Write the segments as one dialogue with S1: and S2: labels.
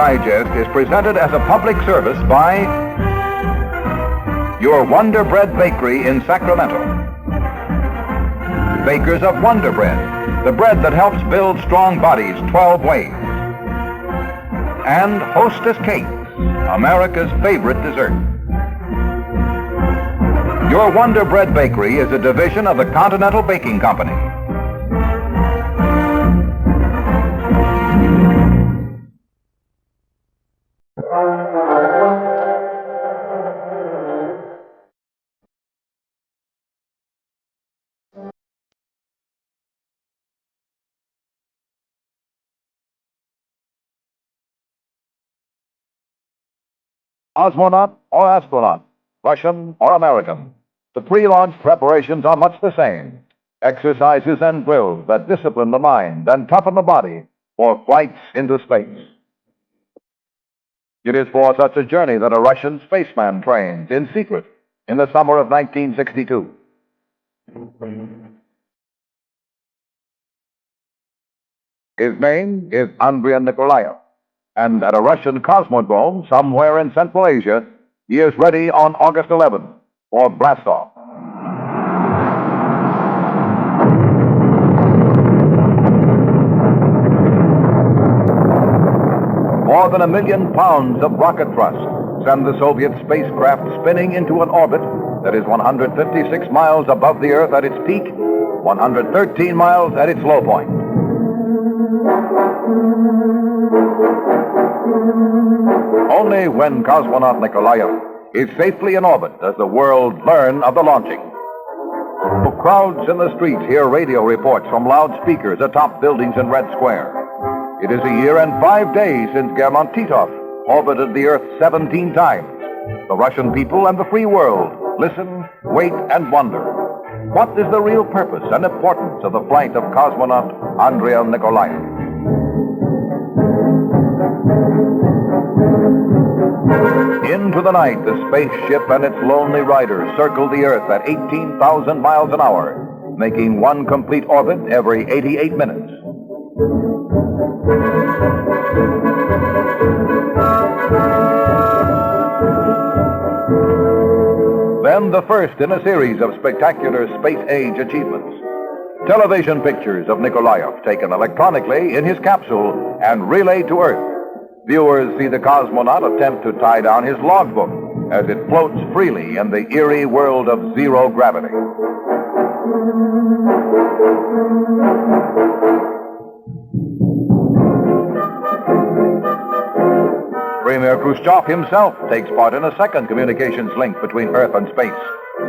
S1: Digest is presented as a public service by your Wonder Bread Bakery in Sacramento. Bakers of Wonder Bread, the bread that helps build strong bodies 12 ways. And Hostess Cakes, America's favorite dessert. Your Wonder Bread Bakery is a division of the Continental Baking Company.
S2: Cosmonaut or astronaut, Russian or American, the pre-launch preparations are much the same. Exercises and drills that discipline the mind and toughen the body for flights into space. It is for such a journey that a Russian spaceman trains in secret in the summer of 1962. His name is Andrei Nikolaev, and at a Russian cosmodrome somewhere in Central Asia, he is ready on August 11 for blastoff. More than 1 million pounds of rocket thrust send the Soviet spacecraft spinning into an orbit that is 156 miles above the Earth at its peak, 113 miles at its low point. Only when cosmonaut Nikolaev is safely in orbit does the world learn of the launching. Crowds in the streets hear radio reports from loudspeakers atop buildings in Red Square. It is a year and 5 days since German Titov orbited the Earth 17 times. The Russian people and the free world listen, wait, and wonder. What is the real purpose and importance of the flight of cosmonaut Andrei Nikolaev? Into the night, the spaceship and its lonely riders circle the Earth at 18,000 miles an hour, making one complete orbit every 88 minutes. Then the first in a series of spectacular space-age achievements. Television pictures of Nikolaev taken electronically in his capsule and relayed to Earth. Viewers see the cosmonaut attempt to tie down his logbook as it floats freely in the eerie world of zero gravity. Premier Khrushchev himself takes part in a second communications link between Earth and space,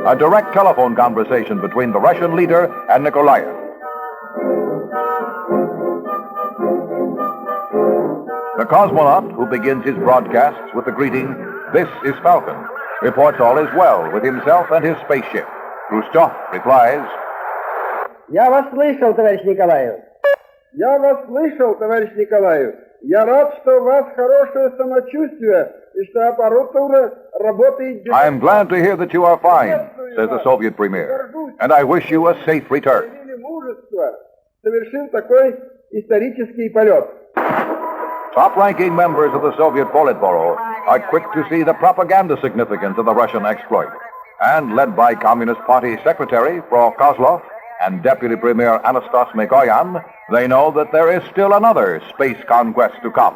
S2: a direct telephone conversation between the Russian leader and Nikolaev. The cosmonaut, who begins his broadcasts with the greeting, "This is Falcon," reports all is well with himself and his spaceship. Khrushchev replies,
S3: "Я вас слышал, товарищ Николаев. Я вас слышал, товарищ Николаев. Я рад, что у вас хорошее самочувствие и что аппаратура работает."
S2: "I am glad to hear that you are fine," says the Soviet premier, "and I wish you a safe return."
S3: Совершил такой исторический полет.
S2: Top-ranking members of the Soviet Politburo are quick to see the propaganda significance of the Russian exploit. And led by Communist Party Secretary Frau Kozlov and Deputy Premier Anastas Mikoyan, they know that there is still another space conquest to come.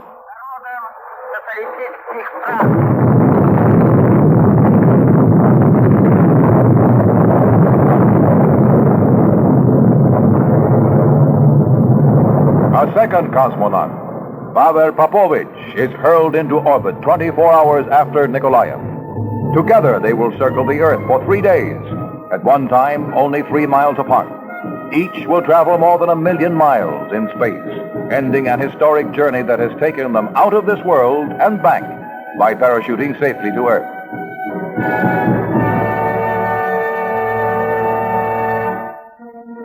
S2: A second cosmonaut, Pavel Popovich, is hurled into orbit 24 hours after Nikolaev. Together they will circle the Earth for 3 days, at one time only 3 miles apart. Each will travel more than 1 million miles in space, ending an historic journey that has taken them out of this world and back by parachuting safely to Earth.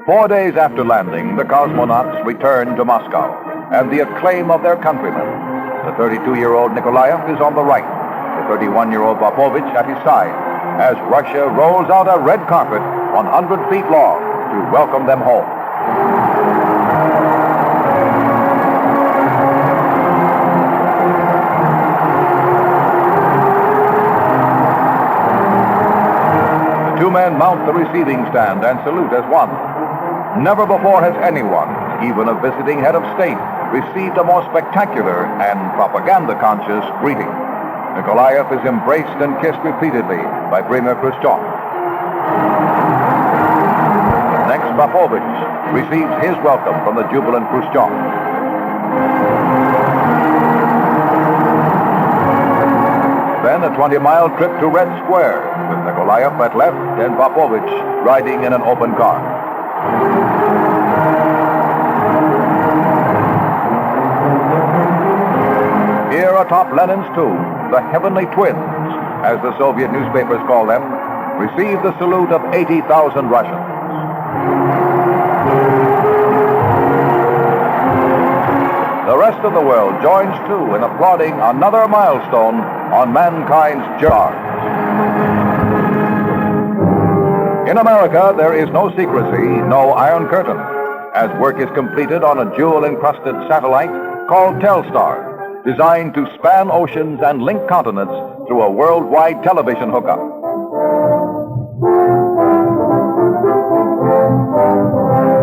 S2: Four days after landing, the cosmonauts return to Moscow, and the acclaim of their countrymen. The 32-year-old Nikolaev is on the right, the 31-year-old Popovich at his side, as Russia rolls out a red carpet 100 feet long to welcome them home. men mount the receiving stand and salute as one. Never before has anyone, even a visiting head of state, received a more spectacular and propaganda-conscious greeting. Nikolaev is embraced and kissed repeatedly by Premier Khrushchev. Next, Popovich receives his welcome from the jubilant Khrushchev. Then a 20-mile trip to Red Square, with Nikolaev at left and Popovich riding in an open car. Here atop Lenin's tomb, the Heavenly Twins, as the Soviet newspapers call them, receive the salute of 80,000 Russians. The rest of the world joins too in applauding another milestone on mankind's journey. In America, there is no secrecy, no Iron Curtain, as work is completed on a jewel-encrusted satellite called Telstar, designed to span oceans and link continents through a worldwide television hookup.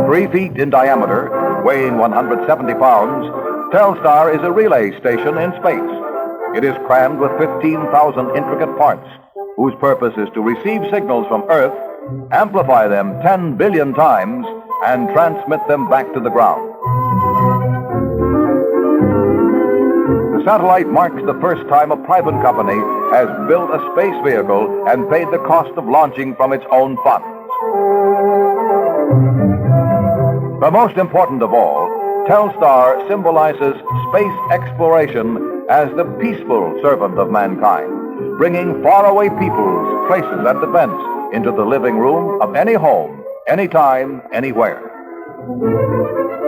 S2: Three feet in diameter, weighing 170 pounds, Telstar is a relay station in space. It is crammed with 15,000 intricate parts, whose purpose is to receive signals from Earth, amplify them 10 billion times, and transmit them back to the ground. The satellite marks the first time a private company has built a space vehicle and paid the cost of launching from its own funds. But most important of all, Telstar symbolizes space exploration as the peaceful servant of mankind, bringing faraway peoples, places, and events into the living room of any home, anytime, anywhere.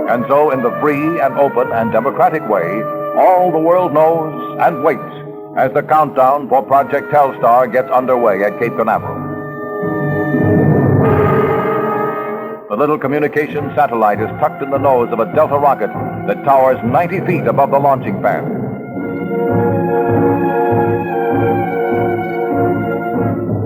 S2: And so, in the free and open and democratic way, all the world knows and waits as the countdown for Project Telstar gets underway at Cape Canaveral. The little communication satellite is tucked in the nose of a Delta rocket that towers 90 feet above the launching pad.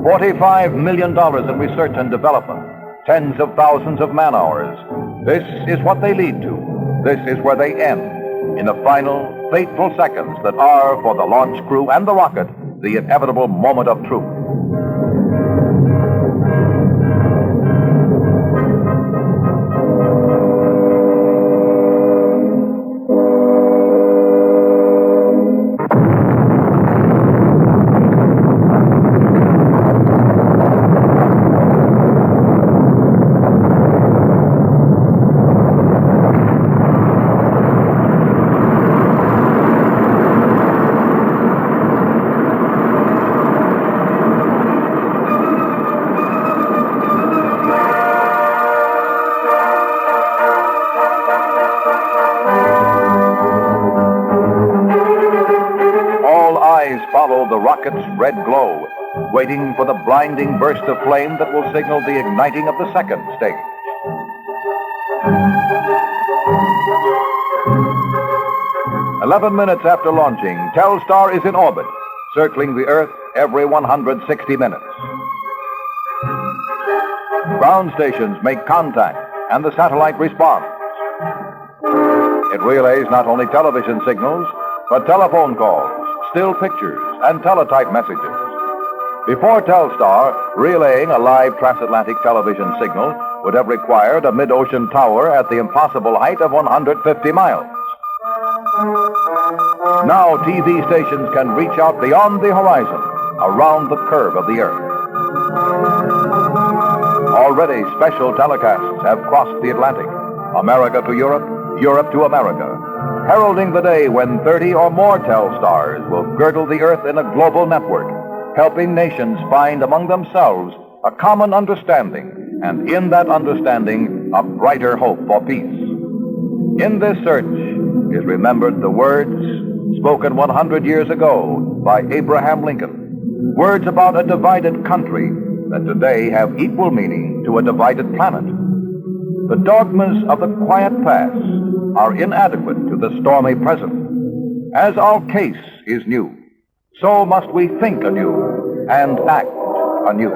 S2: $45 million in research and development, tens of thousands of man-hours. This is what they lead to. This is where they end, in the final, fateful seconds that are, for the launch crew and the rocket, the inevitable moment of truth. Follow the rocket's red glow, waiting for the blinding burst of flame that will signal the igniting of the second stage. "11 minutes after launching, Telstar is in orbit, circling the Earth every 160 minutes. Ground stations make contact, and the satellite responds. It relays not only television signals, but telephone calls, still pictures, and teletype messages. Before Telstar, relaying a live transatlantic television signal would have required a mid-ocean tower at the impossible height of 150 miles. Now TV stations can reach out beyond the horizon, around the curve of the Earth. Already special telecasts have crossed the Atlantic, America to Europe, Europe to America, heralding the day when 30 or more Telstars will girdle the Earth in a global network, helping nations find among themselves a common understanding, and in that understanding, a brighter hope for peace. In this search is remembered the words spoken 100 years ago by Abraham Lincoln, words about a divided country that today have equal meaning to a divided planet. The dogmas of the quiet past are inadequate to the stormy present. As our case is new, so must we think anew and act anew.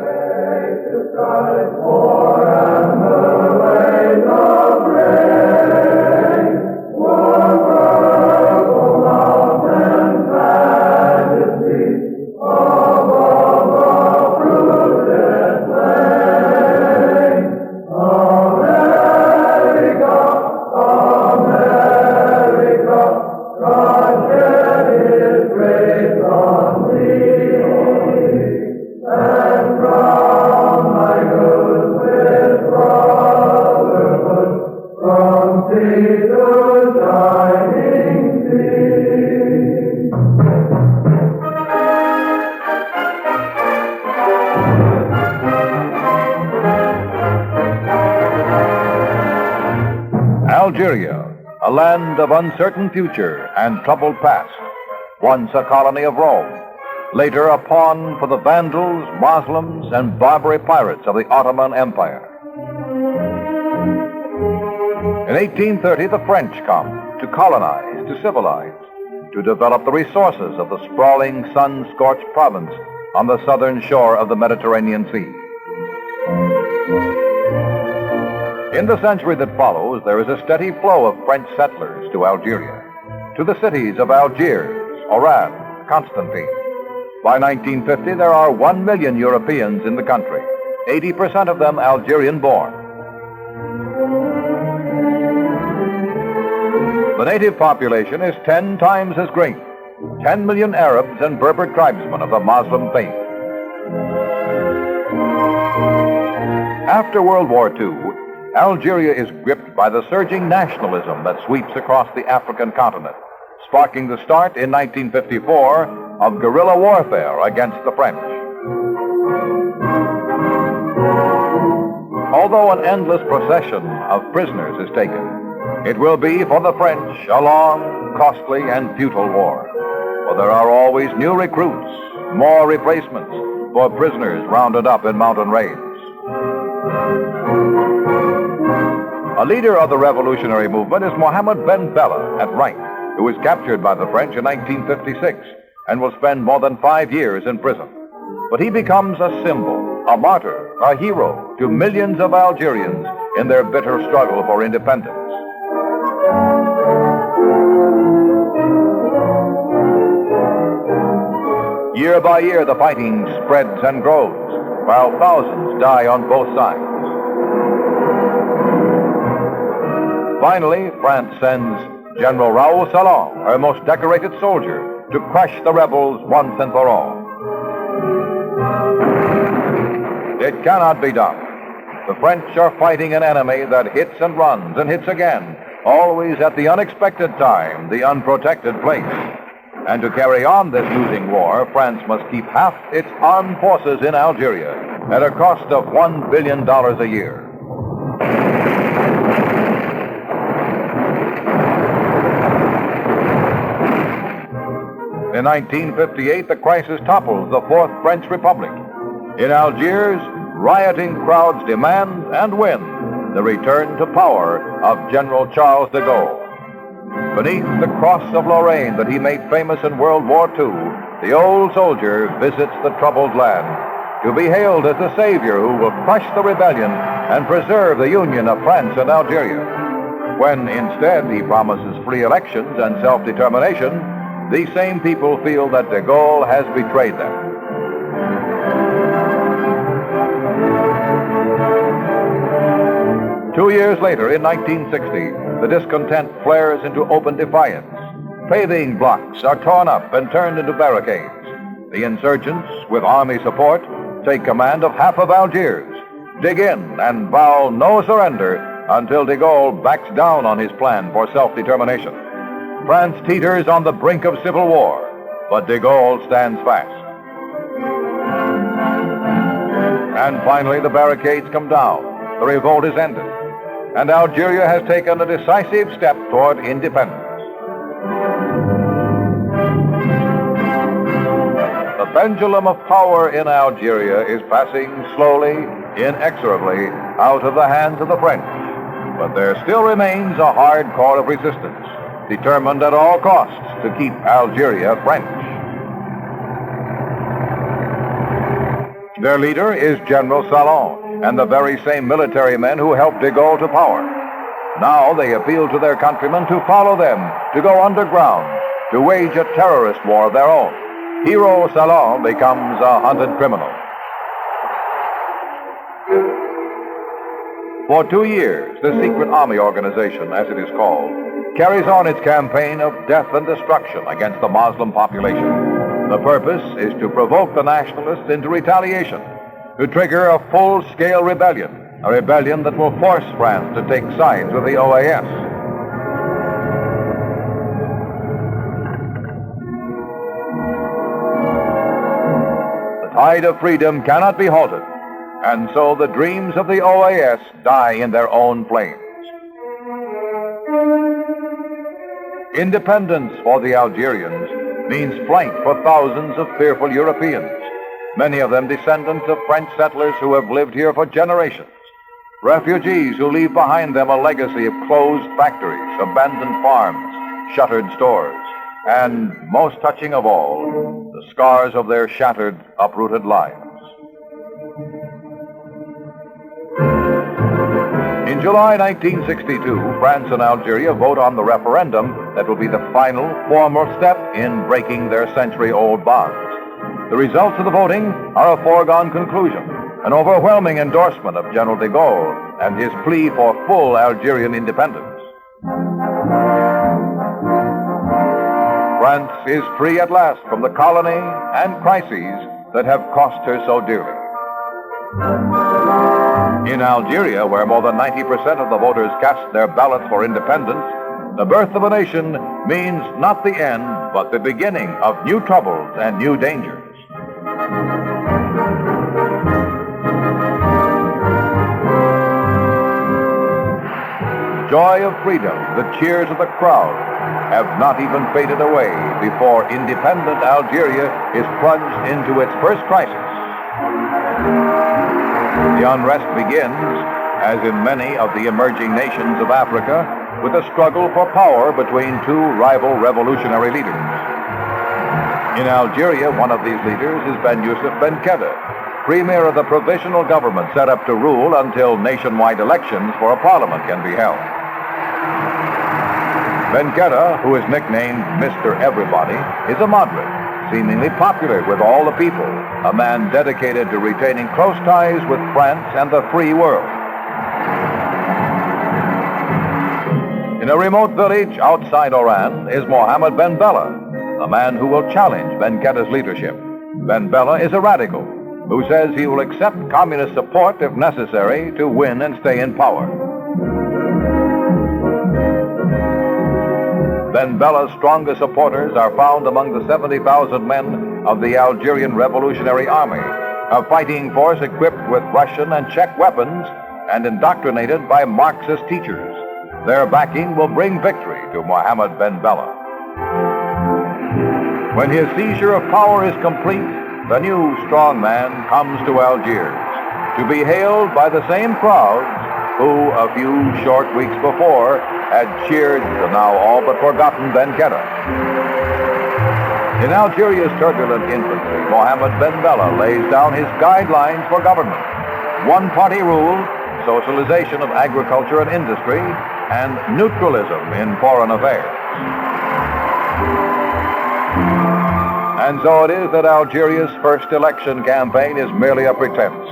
S2: Algeria, a land of uncertain future and troubled past, once a colony of Rome, later a pawn for the Vandals, Muslims, and Barbary pirates of the Ottoman Empire. In 1830, the French come to colonize, to civilize, to develop the resources of the sprawling, sun-scorched province on the southern shore of the Mediterranean Sea. In the century that follows, there is a steady flow of French settlers to Algeria, to the cities of Algiers, Oran, Constantine. By 1950, there are 1 million Europeans in the country, 80% of them Algerian-born. The native population is 10 times as great, 10 million Arabs and Berber tribesmen of the Muslim faith. After World War II, Algeria is gripped by the surging nationalism that sweeps across the African continent, sparking the start in 1954 of guerrilla warfare against the French. Although an endless procession of prisoners is taken, it will be for the French a long, costly, and futile war. For there are always new recruits, more replacements for prisoners rounded up in mountain raids. A leader of the revolutionary movement is Mohamad Bensala at right, who was captured by the French in 1956 and will spend more than 5 years in prison. But he becomes a symbol, a martyr, a hero to millions of Algerians in their bitter struggle for independence. Year by year, the fighting spreads and grows, while thousands die on both sides. Finally, France sends General Raoul Salon, her most decorated soldier, to crush the rebels once and for all. It cannot be done. The French are fighting an enemy that hits and runs and hits again, always at the unexpected time, the unprotected place. And to carry on this losing war, France must keep half its armed forces in Algeria at a cost of $1 billion a year. In 1958, the crisis topples the Fourth French Republic. In Algiers, rioting crowds demand and win the return to power of General Charles de Gaulle. Beneath the cross of Lorraine that he made famous in World War II, the old soldier visits the troubled land to be hailed as the savior who will crush the rebellion and preserve the union of France and Algeria. When instead he promises free elections and self-determination, these same people feel that de Gaulle has betrayed them. Two years later, in 1960, the discontent flares into open defiance. Paving blocks are torn up and turned into barricades. The insurgents, with army support, take command of half of Algiers, dig in and vow no surrender until de Gaulle backs down on his plan for self-determination. France teeters on the brink of civil war, but de Gaulle stands fast. And finally, the barricades come down. The revolt is ended, and Algeria has taken a decisive step toward independence. The pendulum of power in Algeria is passing slowly, inexorably, out of the hands of the French. But there still remains a hard core of resistance, determined at all costs to keep Algeria French. Their leader is General Salon, and the very same military men who helped de Gaulle to power. Now they appeal to their countrymen to follow them, to go underground, to wage a terrorist war of their own. Hero Salon becomes a hunted criminal. For 2 years, the secret army organization, as it is called, carries on its campaign of death and destruction against the Muslim population. The purpose is to provoke the nationalists into retaliation, to trigger a full-scale rebellion, a rebellion that will force France to take sides with the OAS. The tide of freedom cannot be halted, and so the dreams of the OAS die in their own flames. Independence for the Algerians means flight for thousands of fearful Europeans, many of them descendants of French settlers who have lived here for generations. Refugees who leave behind them a legacy of closed factories, abandoned farms, shuttered stores, and, most touching of all, the scars of their shattered, uprooted lives. In July 1962, France and Algeria vote on the referendum that will be the final, formal step in breaking their century-old bonds. The results of the voting are a foregone conclusion, an overwhelming endorsement of General de Gaulle and his plea for full Algerian independence. France is free at last from the colony and crises that have cost her so dearly. In Algeria, where more than 90% of the voters cast their ballots for independence, the birth of a nation means not the end, but the beginning of new troubles and new dangers. Joy of freedom, the cheers of the crowd, have not even faded away before independent Algeria is plunged into its first crisis. The unrest begins, as in many of the emerging nations of Africa, with a struggle for power between two rival revolutionary leaders. In Algeria, one of these leaders is Benyoussef Benkhedda, premier of the provisional government set up to rule until nationwide elections for a parliament can be held. Benkhedda, who is nicknamed Mr. Everybody, is a moderate, seemingly popular with all the people, a man dedicated to retaining close ties with France and the free world. In a remote village outside Oran is Mohamad Bensala, a man who will challenge Benkhedda's leadership. Bensala is a radical who says he will accept communist support if necessary to win and stay in power. Bensala's strongest supporters are found among the 70,000 men of the Algerian Revolutionary Army, a fighting force equipped with Russian and Czech weapons and indoctrinated by Marxist teachers. Their backing will bring victory to Mohamad Bensala. When his seizure of power is complete, the new strong man comes to Algiers to be hailed by the same crowds who, a few short weeks before, had cheered the now all but forgotten Benkhedda. In Algeria's turbulent infancy, Mohamad Bensala lays down his guidelines for government: one-party rule, socialization of agriculture and industry, and neutralism in foreign affairs. And so it is that Algeria's first election campaign is merely a pretense.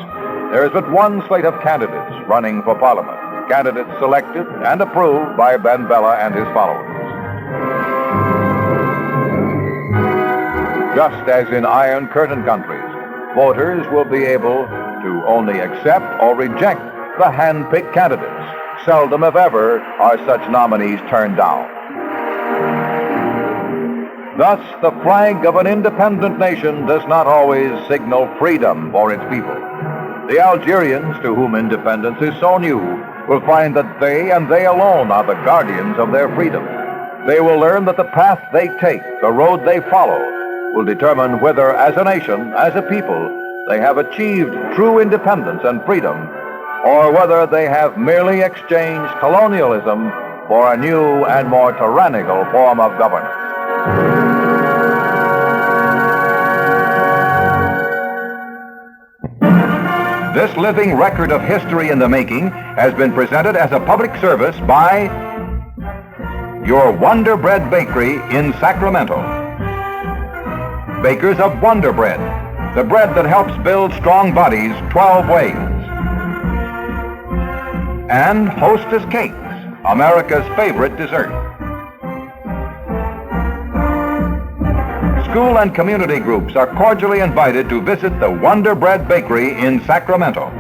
S2: There is but one slate of candidates running for parliament, candidates selected and approved by Bensala and his followers. Just as in Iron Curtain countries, voters will be able to only accept or reject the hand-picked candidates. Seldom, if ever, are such nominees turned down. Thus, the flag of an independent nation does not always signal freedom for its people. The Algerians, to whom independence is so new, will find that they and they alone are the guardians of their freedom. They will learn that the path they take, the road they follow, will determine whether, as a nation, as a people, they have achieved true independence and freedom, or whether they have merely exchanged colonialism for a new and more tyrannical form of government.
S1: This living record of history in the making has been presented as a public service by your Wonder Bread Bakery in Sacramento. Bakers of Wonder Bread, the bread that helps build strong bodies 12 ways. And Hostess Cakes, America's favorite dessert. School and community groups are cordially invited to visit the Wonder Bread Bakery in Sacramento.